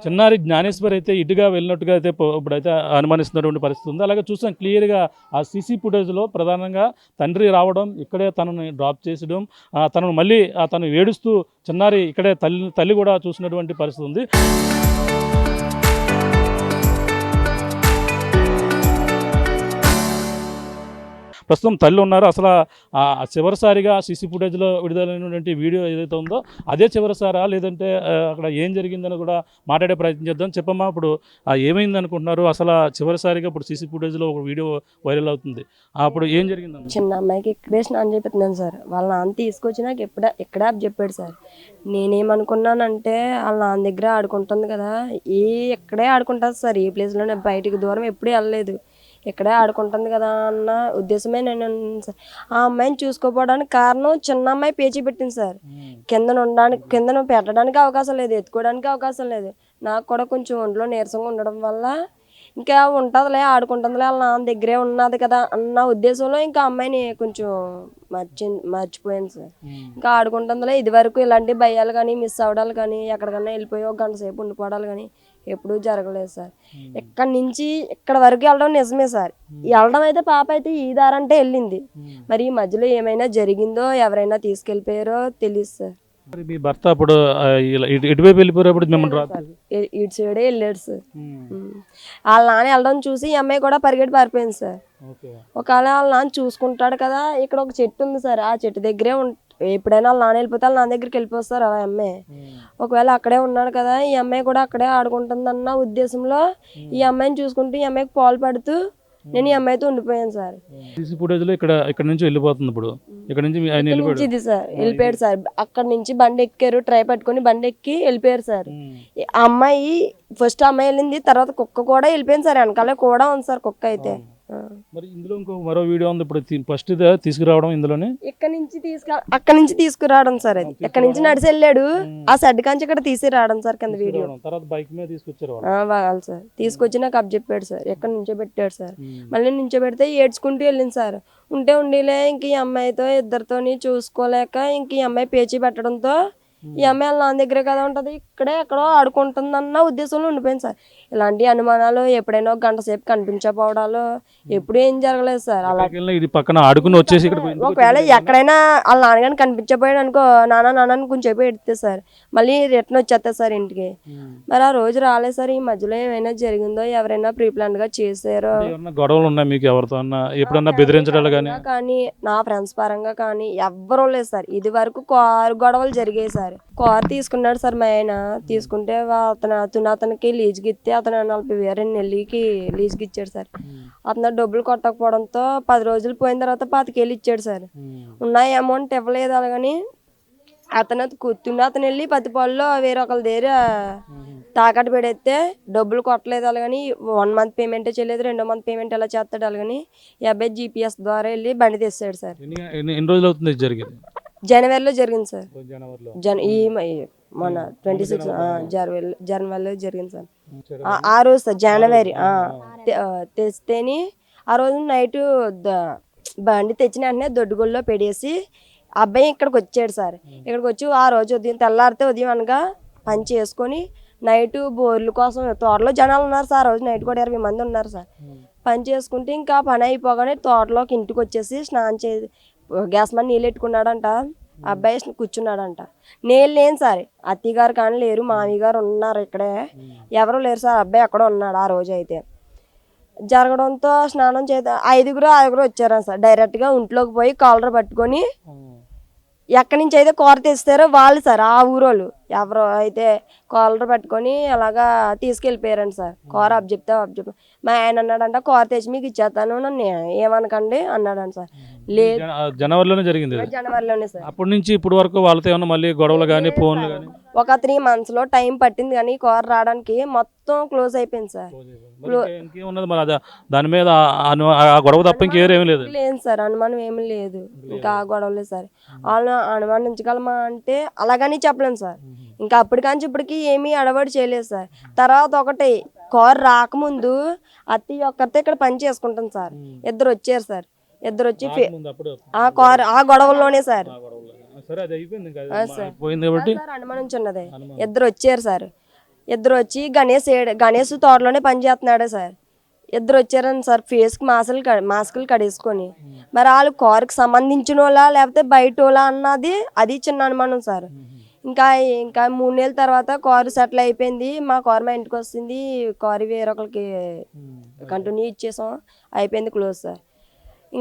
చిన్నారి జ్ఞానేశ్వర్ అయితే ఇటుగా వెళ్ళినట్టుగా అయితే ఇప్పుడైతే అనుమానిస్తున్నటువంటి పరిస్థితి ఉంది. అలాగే చూసాం క్లియర్గా ఆ సీసీ ఫుటేజ్లో ప్రధానంగా తండ్రి రావడం, ఇక్కడే తనని డ్రాప్ చేసడం, తనను మళ్ళీ తను ఏడుస్తూ చిన్నారి ఇక్కడే తల్లి కూడా చూసినటువంటి పరిస్థితి ఉంది. ప్రస్తుతం తల్లి ఉన్నారు. అసలు చివరిసారిగా సీసీ ఫుటేజ్లో విడుదలైనటువంటి వీడియో ఏదైతే ఉందో అదే చివరిసారా, లేదంటే అక్కడ ఏం జరిగిందని కూడా మాట్లాడే ప్రయత్నం చేద్దాం. చెప్పమ్మా, ఇప్పుడు ఏమైంది అనుకుంటున్నారు? అసలు చివరిసారిగా ఇప్పుడు సీసీ ఫుటేజ్లో ఒక వీడియో వైరల్ అవుతుంది. అప్పుడు ఏం జరిగింది? చిన్న అమ్మాయికి ఇక్కడే స్నానం చేపిస్తున్నాను సార్. వాళ్ళ నాన్న తీసుకొచ్చి నాకు ఎక్కడే చెప్పాడు సార్. నేనేమనుకున్నానంటే వాళ్ళ నాన్న దగ్గర ఆడుకుంటుంది కదా, ఎక్కడే ఆడుకుంటుంది సార్. ఈ ప్లేస్లోనే, బయటికి దూరం ఎప్పుడూ వెళ్ళలేదు. ఇక్కడే ఆడుకుంటుంది కదా అన్న ఉద్దేశమే నేను సార్. ఆ అమ్మాయిని చూసుకోపోవడానికి కారణం చిన్న అమ్మాయి పేచీ పెట్టింది సార్. కిందను పెట్టడానికి అవకాశం లేదు, ఎత్తుకోవడానికి అవకాశం లేదు. నాకు కూడా కొంచెం ఒంట్లో నీరసంగా ఉండడం వల్ల ఇంకా ఉంటుందిలే, ఆడుకుంటుందిలే, వాళ్ళ నాన్న దగ్గరే ఉన్నది కదా అన్న ఉద్దేశంలో ఇంకా అమ్మాయిని కొంచెం మర్చిపోయాను సార్. ఇంకా ఆడుకుంటుందిలే. ఇది వరకు ఇలాంటి భయాలు కానీ, మిస్ అవ్వడాలు కానీ, ఎక్కడికన్నా వెళ్ళిపోయి ఒక గంట సేపు ఉండిపోవడాలు కానీ ఎప్పుడూ జరగలేదు సార్. ఇక్కడి నుంచి ఇక్కడ వరకు వెళ్ళడం నిజమే సార్. వెళ్ళడం అయితే పాప అయితే ఈ దారంటే వెళ్ళింది. మరి ఈ మధ్యలో ఏమైనా జరిగిందో, ఎవరైనా తీసుకెళ్ళిపోయారో తెలియదు సార్. మీ భర్త అప్పుడు ఎటువైపు వెళ్ళిపోయినప్పుడు మిమ్మల్ని ఇటు సైడే వెళ్ళాడు సార్. వాళ్ళ నాన్న వెళ్ళడం చూసి ఈ అమ్మాయి కూడా పరిగెట్టి పారిపోయింది సార్. ఒకవేళ వాళ్ళ నాన్న చూసుకుంటాడు కదా, ఇక్కడ ఒక చెట్టు ఉంది సార్, ఆ చెట్టు దగ్గరే ఎప్పుడైనా వాళ్ళ నాన్న వెళ్ళిపోతే వాళ్ళ నాన్న దగ్గరికి వెళ్ళిపోతారు అలా అమ్మాయి. ఒకవేళ అక్కడే ఉన్నాడు కదా, ఈ అమ్మాయి కూడా అక్కడే ఆడుకుంటుందన్న ఉద్దేశంలో ఈ అమ్మాయిని చూసుకుంటూ ఈ అమ్మాయికి పాలు పడుతూ నేను ఈ అమ్మాయితో ఉండిపోయాను సార్. సీసీ ఫుటేజ్లో ఇక్కడ నుంచి వెళ్ళిపోతుంది. ఇప్పుడు ఇక్కడ నుంచి ఇది సార్ వెళ్ళిపోయాడు సార్. అక్కడ నుంచి బండి ఎక్కారు, ట్రై పట్టుకొని బండి ఎక్కి వెళ్ళిపోయారు సార్. ఆ అమ్మాయి ఫస్ట్ అమ్మాయి వెళ్ళింది, తర్వాత కుక్క కూడా వెళ్ళిపోయింది సార్. వెనకాలే కూడా ఉంది సార్ కుక్క అయితే. మరి ఇందులో ఇంకో మరో వీడియో ఉంది. ఇప్పుడు ఫస్ట్ తీసుకురావడం ఇందులోనే అక్కడ నుంచి తీసుకురావడం సార్. అది ఎక్కడి నుంచి నడిచి వెళ్ళాడు, ఆ సడ్డు కాంచి ఇక్కడ తీసుకురావడం సార్ కింద వీడియో. తర్వాత బైక్ మీద తీసుకొచ్చారు వాళ్ళు సార్. తీసుకొచ్చి నాకు అప్ చెప్పాడు సార్, ఎక్కడ నుంచో పెట్టాడు సార్. మళ్ళీ నుంచో పెడితే ఏడ్చుకుంటూ వెళ్ళింది సార్. ఉండేలే ఇంక ఈ అమ్మాయితో ఇద్దరితోని చూసుకోలేక ఇంక ఈ అమ్మాయి పేచీ పెట్టడంతో ఈ అమ్మాయి వాళ్ళ నాన్న దగ్గరే కదా ఉంటది, ఇక్కడే ఎక్కడో ఆడుకుంటుంది అన్న ఉద్దేశంలో ఉండిపోయింది సార్. ఇలాంటి అనుమానాలు ఎప్పుడైనా గంట సేపు కనిపించకపోవడాలు ఎప్పుడు ఏం జరగలేదు సార్. అలా పక్కన ఆడుకుని వచ్చేసి ఒకవేళ ఎక్కడైనా వాళ్ళ నాన్నగాని కనిపించపోయాడు అనుకో, నాన్న కొంచెం సేపు ఎడితే సార్ మళ్ళీ రిటర్న్ వచ్చేస్తారు సార్ ఇంటికి. మరి ఆ రోజు రాలేదు సార్. ఈ మధ్యలో ఏమైనా జరిగిందో, ఎవరైనా ప్రీ ప్లాన్ గా చేసారో, గొడవలు ఉన్నాయి మీకు ఎవరితో ఎప్పుడన్నా బెదిరించడాలు కానీ నా ఫ్రెండ్స్ పరంగా కానీ ఎవ్వరూ లేదు సార్. ఇది వరకు కారు గొడవలు జరిగాయి సార్. కారు తీసుకున్నాడు సార్ మా ఆయన. తీసుకుంటే అతనికి లీజుకి ఇస్తే అతను 40,000 నెల్లికి లీజుకి ఇచ్చాడు సార్. అతను డబ్బులు కొట్టకపోవడంతో 10 రోజులు పోయిన తర్వాత 25,000 ఇచ్చాడు సార్. ఉన్న అమౌంట్ ఇవ్వలేదు. అలాగని అతను వెళ్ళి పత్తిపాల్లో వేరొకరి దగ్గర తాకట్టు పెడితే డబ్బులు కొట్టలేదు. అలాగని 1 మంత్ పేమెంటే చేయలేదు, 2వ మంత్ పేమెంట్ ఎలా చేస్తాడు. అలాగని ఈ అబ్బాయి జీపీఎస్ ద్వారా వెళ్ళి బండి తెస్తాడు సార్. ఎన్ని రోజులు అవుతుంది జరిగింది? జనవరిలో జరిగింది సార్. మన 26 జనవరిలో జరిగింది సార్. ఆ రోజు సార్ జనవరి తెస్తేని ఆ రోజు నైట్ బండి తెచ్చిన వెంటనే దొడ్డుగొల్లో పెడేసి అబ్బాయి ఇక్కడికి వచ్చాడు సార్. ఇక్కడికి వచ్చి ఆ రోజు తెల్లారితే ఉదయం అనగా పని చేసుకొని నైట్ బోర్ల కోసం తోటలో జనాలు ఉన్నారు సార్. ఆ రోజు నైట్ కూడా 20 మంది ఉన్నారు సార్. పని చేసుకుంటే ఇంకా పని అయిపోగానే తోటలోకి ఇంటికి వచ్చేసి స్నానం గ్యాస్ మీద నీళ్ళు పెట్టుకున్నాడంట. అబ్బాయి కూర్చున్నాడంట. నేను లేను సార్. అత్తయ్య గారు కానీ లేరు, మామయ్య గారు ఉన్నారు ఇక్కడే, ఎవరు లేరు సార్. అబ్బాయి అక్కడ ఉన్నాడు. ఆ రోజు అయితే జరగడంతో స్నానం ఐదుగురు వచ్చారు సార్. డైరెక్ట్గా ఇంట్లోకి పోయి కాలర్ పట్టుకొని ఎక్కడి నుంచి అయితే కూర తెస్తారో వాళ్ళు సార్, ఆ ఊరోళ్ళు ఎవరో అయితే కాలర్ పట్టుకొని అలాగా తీసుకెళ్ళిపోయారండి సార్. కూర అబ్జెప్తే మా ఆయన అన్నాడంట, కూర తెచ్చి మీకు ఇచ్చేస్తాను, నన్ను ఏమనకండి అన్నాడంట సార్. లేదు, జనవరిలోనే జరిగింది. జనవరిలోనే సార్. అప్పటి నుంచి ఇప్పుడు వరకు వాళ్ళతో ఏమన్నా మళ్ళీ గొడవలు కానీ ఫోన్లు కానీ ఒక 3 months టైం పట్టింది, కానీ కూర రావడానికి మొత్తం క్లోజ్ అయిపోయింది సార్. దాని మీద గొడవ తప్ప ఇంకేమీ లేదు సార్. అనుమానం ఏమీ లేదు, ఇంకా గొడవలే సార్. వాళ్ళు అనుమానించగలమా అంటే అలాగని చెప్పలేము సార్. ఇంకా అప్పటికాంచి ఇప్పటికి ఏమీ అడవాడు చేయలేదు సార్. తర్వాత ఒకటి కారు రాకముందు అత్తయ్య ఒక్కరితో ఇక్కడ పని చేసుకుంటాం సార్. ఇద్దరు వచ్చారు సార్. ఇద్దరు వచ్చి ఆ గొడవల్లోనే సార్ అనుమానించున్నదే. ఇద్దరు వచ్చారు సార్. ఇద్దరు వచ్చి గణేష్ తోటలోనే పని చేస్తున్నాడు సార్. ఇద్దరు వచ్చారని సార్ ఫేస్కి మాస్కులు కడేసుకొని. మరి వాళ్ళు కారుకి సంబంధించిన వాళ్ళ లేకపోతే బయట వాళ్ళ అన్నది అది చిన్న అనుమానం సార్. ఇంకా 3 నెలల తర్వాత కారు సెటిల్ అయిపోయింది. మా కారు మా ఇంటికి వస్తుంది. కారు వేరొకరికి కంటిన్యూ ఇచ్చేసాం, అయిపోయింది, క్లోజ్ సార్.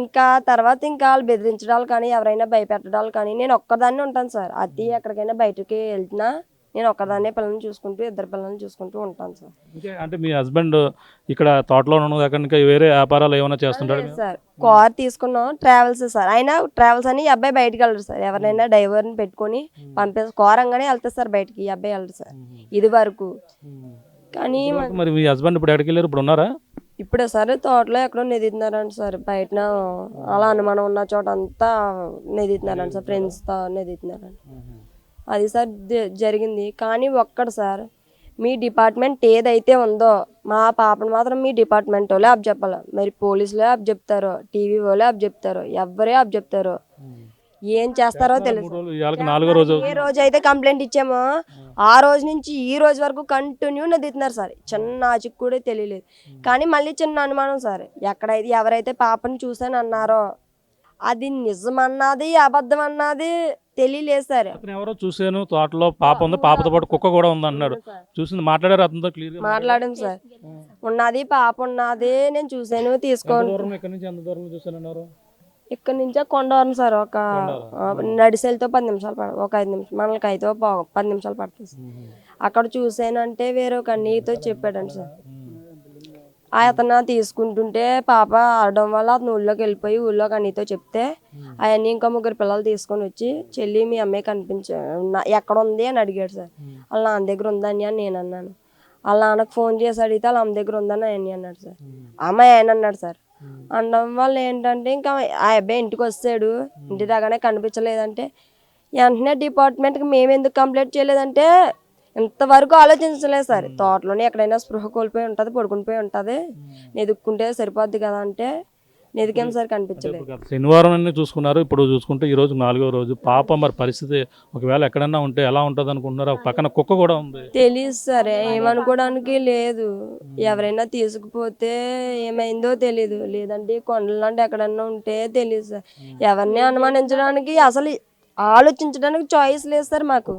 ఇంకా తర్వాత ఇంకా వాళ్ళు బెదిరించడాలు కానీ ఎవరైనా భయపెట్టడాలు కానీ నేను ఒక్కదాన్నే ఉంటాను సార్. అది ఎక్కడికైనా బయటకి వెళ్తున్నా నేను ఒక్కదాన్నే పిల్లల్ని చూసుకుంటూ 2 పిల్లల్ని చూసుకుంటూ ఉంటాను సార్. అంటే మీ హస్బెండ్ ఇక్కడ తోటలో ఉన్నది ఇంకా వేరే వ్యాపారాలు ఏమైనా చేస్తుంటాడు సార్? కార్ తీసుకున్నాం, ట్రావెల్స్ సార్. అయినా ట్రావెల్స్ అని ఈ అబ్బాయి బయటకు వెళ్ళరు సార్. ఎవరైనా డ్రైవర్ని పెట్టుకొని కార్ అంగానే వెళ్తారు సార్ బయటికి. ఈ అబ్బాయి వెళ్ళరు సార్ ఇది వరకు. కానీ మరి మీ హస్బెండ్ ఇప్పుడు ఎక్కడికి వెళ్ళారు? ఇప్పుడు ఉన్నారా? ఇప్పుడే సార్ తోటలో ఎక్కడో నెదితున్నారంట సార్. బయట అలా అనుమానం ఉన్న చోట అంతా నెదితున్నారంట సార్. ఫ్రెండ్స్తో నెదితున్నారంట. అది సార్ జరిగింది. కానీ ఒక్కడు సార్, మీ డిపార్ట్మెంట్ ఏదైతే ఉందో మా పాపను మాత్రం మీ డిపార్ట్మెంట్ వాళ్ళే అప్ చెప్పాలి. మరి పోలీసులే అప్ చెప్తారో, టీవీ వాళ్ళే అప్ చెప్తారో, ఎవరే అప్ చెప్తారో, ఏం చేస్తారో తెలుసు. ఏ రోజు అయితే కంప్లైంట్ ఇచ్చామో ఆ రోజు నుంచి ఈ రోజు వరకు కంటిన్యూ నదిస్తున్నారు సార్. చిన్న ఆచికి కూడా తెలియలేదు. కానీ మళ్ళీ చిన్న అనుమానం సార్, ఎవరైతే పాపను చూసాను అన్నారో అది నిజమన్నది అబద్ధం అన్నది తెలియలేదు సార్. ఎవరో చూసాను తోటలో పాప ఉంది, పాపతో పాటు కుక్క కూడా ఉంది అన్నాడు. చూసింది మాట్లాడారు అతనితో? క్లియర్ మాట్లాడాం సార్. ఉన్నది పాప ఉన్నది నేను చూసాను, తీసుకోండి. ఇక్కడ నుంచి ఎంత దూరం చూసానన్నారు? ఇక్కడ నుంచే కొండవరం సార్. ఒక నడిసెలతో 10 నిమిషాలు ఒక 5 నిమిషాలు మనకి అయితే 10 నిమిషాలు పడుతుంది సార్. అక్కడ చూసానంటే వేరే ఒక అన్నయ్యతో చెప్పాడండి సార్. అతను తీసుకుంటుంటే పాప ఆడడం వల్ల అతను ఊళ్ళోకి వెళ్ళిపోయి ఊళ్ళోకి అన్నయ్యతో చెప్తే అవన్నీ ఇంకా 3 పిల్లలు తీసుకొని వచ్చి చెల్లి మీ అమ్మాయి ఎక్కడ ఉంది అని అడిగాడు సార్. వాళ్ళ నాన్న దగ్గర ఉందని అని నేను అన్నాను. వాళ్ళ నాన్నకు ఫోన్ చేసి అడిగితే వాళ్ళ అమ్మ దగ్గర ఉందని ఆయన్ని అన్నాడు సార్. అమ్మాయి ఆయన అన్నాడు సార్. అనడం వల్ల ఏంటంటే ఇంకా ఆ అబ్బాయి ఇంటికి వస్తాడు. ఇంటి దగ్గరనే కనిపించలేదంటే వెంటనే డిపార్ట్మెంట్కి మేము ఎందుకు కంప్లైంట్ చేయలేదంటే ఇంతవరకు ఆలోచించలేదు సార్. తోటలోనే ఎక్కడైనా స్పృహ కోల్పోయి ఉంటుంది, పడుకునిపోయి ఉంటుంది, నెదుక్కుంటే సరిపోద్ది కదా అంటే నెదికేం సార్ కనిపించలేదు. శనివారం అన్నీ చూసుకున్నారు. ఇప్పుడు చూసుకుంటే ఈ రోజు 4వ రోజు. పాప మరి పరిస్థితి ఒకవేళ ఎక్కడన్నా ఉంటే ఎలా ఉంటుంది అనుకుంటున్నారు? పక్కన కుక్క కూడా ఉంది. తెలియదు సార్, ఏమనుకోవడానికి లేదు. ఎవరైనా తీసుకుపోతే ఏమైందో తెలీదు, లేదంటే కొండలాంటి ఎక్కడన్నా ఉంటే తెలియదు సార్. ఎవరిని అనుమానించడానికి అసలు ఆలోచించడానికి చాయిస్ లేదు సార్ మాకు.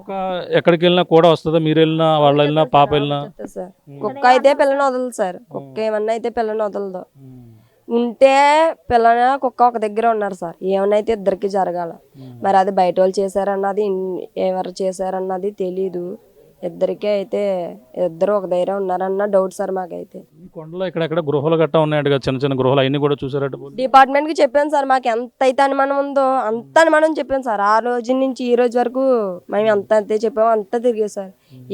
ఎక్కడికి వెళ్ళినా కూడా వస్తుందా? మీరు వెళ్ళినా వాళ్ళు వెళ్ళినా పాప వెళ్ళినా సార్. కుక్క అయితే పిల్లని వదలదు సార్. కుక్క ఏమన్నా అయితే పిల్లని వదలదు. ఉంటే పిల్లన కుక్క ఒక దగ్గర ఉన్నారు సార్. ఏమన్నా అయితే ఇద్దరికి జరగాల. మరి అది బయట వాళ్ళు చేశారన్నది ఎవరు చేశారన్నది తెలీదు. ఇద్దరికే అయితే ఇద్దరు ఒక దగ్గర ఉన్నారన్న డౌట్ సార్ మాకైతే. కొండలో ఇక్కడెక్కడ గృహాలు గట్టా ఉన్నాయంట కదా, చిన్న చిన్న గృహాలు అవన్నీ కూడా చూసారట? డిపార్ట్మెంట్ కి చెప్పాను సార్. మాకు ఎంత అయితే అనుమానం ఉందో అంత అనుమానం చెప్పాను సార్. ఆ రోజు నుంచి ఈ రోజు వరకు మేము ఎంత అయితే చెప్పామో అంత తిరిగే సార్.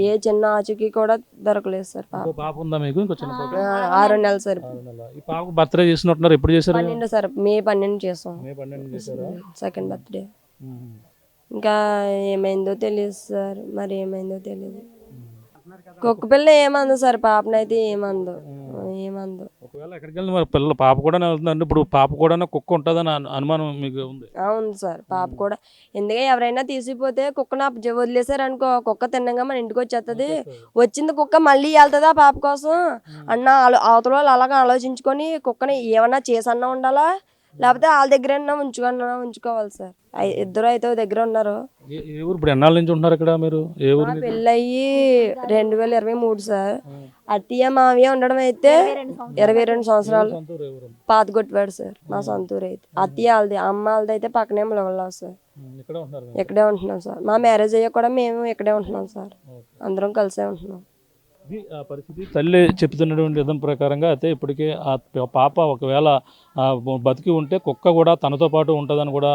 ఏ చిన్న ఆచూకీ కూడా దొరకలేదు సార్. పాప ఉందా మీకు? ఇంకో చిన్న పాప 6 నెలలు సార్. ఈ పాప బర్త్డే చేసినట్టున్నారు. ఎప్పుడు చేశారు? 12 సార్. మే 12 చేసాం. Second birthday. ఇంకా ఏమైందో తెలియదు సార్. మరి ఏమైందో తెలియదు. కుక్క పిల్ల ఏమందో సార్. పాపనైతే ఏమందో. ఒకవేళ ఎక్కడికి వెళ్ళిన మరి పిల్లలు పాప కూడా వెళ్తుందండి. ఇప్పుడు పాప కూడా కుక్క ఉంటుందని అనుమానం మీకు ఉంది? అవును సార్. పాప కూడా ఎందుకంటే ఎవరైనా తీసిపోతే కుక్కను వదిలేసారు అనుకో, కుక్క తిన్నగా మన ఇంటికి వచ్చేస్తుంది. వచ్చింది కుక్క మళ్ళీ వెళ్తుంది ఆ పాప కోసం అన్న అవతల వాళ్ళు అలాగా ఆలోచించుకొని కుక్కని ఏమన్నా చేసన్నా ఉండాలా, లేకపోతే వాళ్ళ దగ్గర ఉంచుకోవాలి సార్. ఇద్దరు అయితే దగ్గర ఉన్నారు. ఇప్పుడు ఎన్నాళ్ళ నుంచి ఉంటున్నారు ఇక్కడ మీరు? పెళ్ళయ్యి 2023 సార్. అత్తయ్య మావయ్య ఉండడం అయితే 22 సంవత్సరాలు. పాతగొట్టువాడు సార్ మా సొంతూరు అయితే. అత్తయ్య వాళ్ళది, అమ్మ వాళ్ళది అయితే పక్కనే ములవల్లా సార్. ఇక్కడే ఉంటున్నాం సార్. మా మ్యారేజ్ అయ్యా కూడా మేము ఇక్కడే ఉంటున్నాం సార్. అందరం కలిసే ఉంటున్నాం. పరిస్థితి తల్లి చెప్తున్నటువంటి విధం ప్రకారంగా అయితే ఇప్పటికే ఆ పాప ఒకవేళ బతికి ఉంటే కుక్క కూడా తనతో పాటు ఉంటుందని కూడా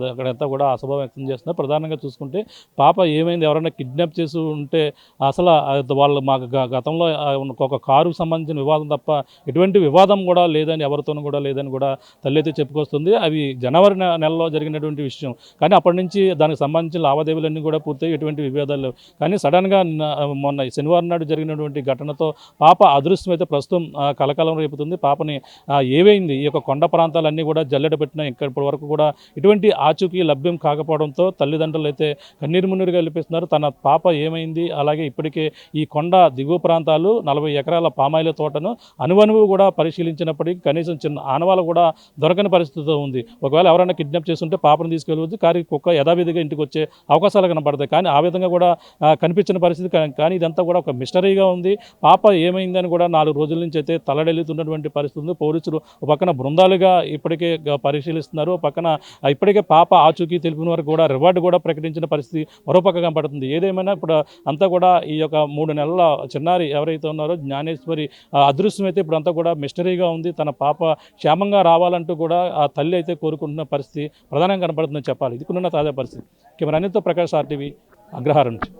అక్కడంతా కూడా అసభావం వ్యక్తం చేస్తున్నారు. ప్రధానంగా చూసుకుంటే పాప ఏమైంది, ఎవరైనా కిడ్నాప్ చేసి ఉంటే అసలు వాళ్ళు మాకు గతంలో ఒక కారుకు సంబంధించిన వివాదం తప్ప ఎటువంటి వివాదం కూడా లేదని, ఎవరితోనూ కూడా లేదని కూడా తల్లి అయితే చెప్పుకొస్తుంది. అవి జనవరి నెలలో జరిగినటువంటి విషయం. కానీ అప్పటి నుంచి దానికి సంబంధించిన లావాదేవీలన్నీ కూడా పూర్తయి ఎటువంటి విభేదాలు లేవు. కానీ సడన్గా మొన్న శనివారం నాడు జరిగిన జరిగినటువంటి ఘటనతో పాప అదృశ్యం అయితే ప్రస్తుతం కలకలం రేపుతుంది. పాపని ఏవైంది, ఈ యొక్క కొండ ప్రాంతాలన్నీ కూడా జల్లెడ పెట్టిన ఇప్పటి వరకు కూడా ఇటువంటి ఆచూకీ లభ్యం కాకపోవడంతో తల్లిదండ్రులు అయితే కన్నీరు మున్నీరుగా వెళ్ళిపిస్తున్నారు. తన పాప ఏమైంది, అలాగే ఇప్పటికే ఈ కొండ దిగువ ప్రాంతాలు 40 ఎకరాల పామాయిల తోటను అనువనువు కూడా పరిశీలించినప్పటికీ కనీసం చిన్న ఆనవాళ్ళు కూడా దొరకని పరిస్థితితో ఉంది. ఒకవేళ ఎవరైనా కిడ్నాప్ చేస్తుంటే పాపను తీసుకెళ్ళవచ్చు, కానీ కుక్క యథావిధిగా ఇంటికి వచ్చే అవకాశాలు కనబడతాయి. కానీ ఆ విధంగా కూడా కనిపించిన పరిస్థితి. కానీ ఇదంతా కూడా ఒక మిస్టరీగా ఉంది. పాప ఏమైందని కూడా 4 రోజుల నుంచి అయితే తల్లడెల్లుతున్నటువంటి పరిస్థితి ఉంది. పోలీసులు ఒక పక్కన బృందాలుగా ఇప్పటికే పరిశీలిస్తున్నారు. ఒక పక్కన ఇప్పటికే పాప ఆచూకీ తెలిపిన వరకు కూడా రివార్డు కూడా ప్రకటించిన పరిస్థితి మరోపక్క కనపడుతుంది. ఏదేమైనా ఇప్పుడు అంతా కూడా ఈ యొక్క 3 నెలల చిన్నారి ఎవరైతే ఉన్నారో జ్ఞానేశ్వరి అదృశ్యం అయితే ఇప్పుడు అంతా కూడా మిస్టరీగా ఉంది. తన పాప క్షేమంగా రావాలంటూ కూడా ఆ తల్లి అయితే కోరుకుంటున్న పరిస్థితి ప్రధానంగా కనపడుతుందని చెప్పాలి. ఇది కొన్న తాజా పరిస్థితి. కెమెరా అనిల్తో ప్రకాష్ RTV అగ్రహారం నుంచి.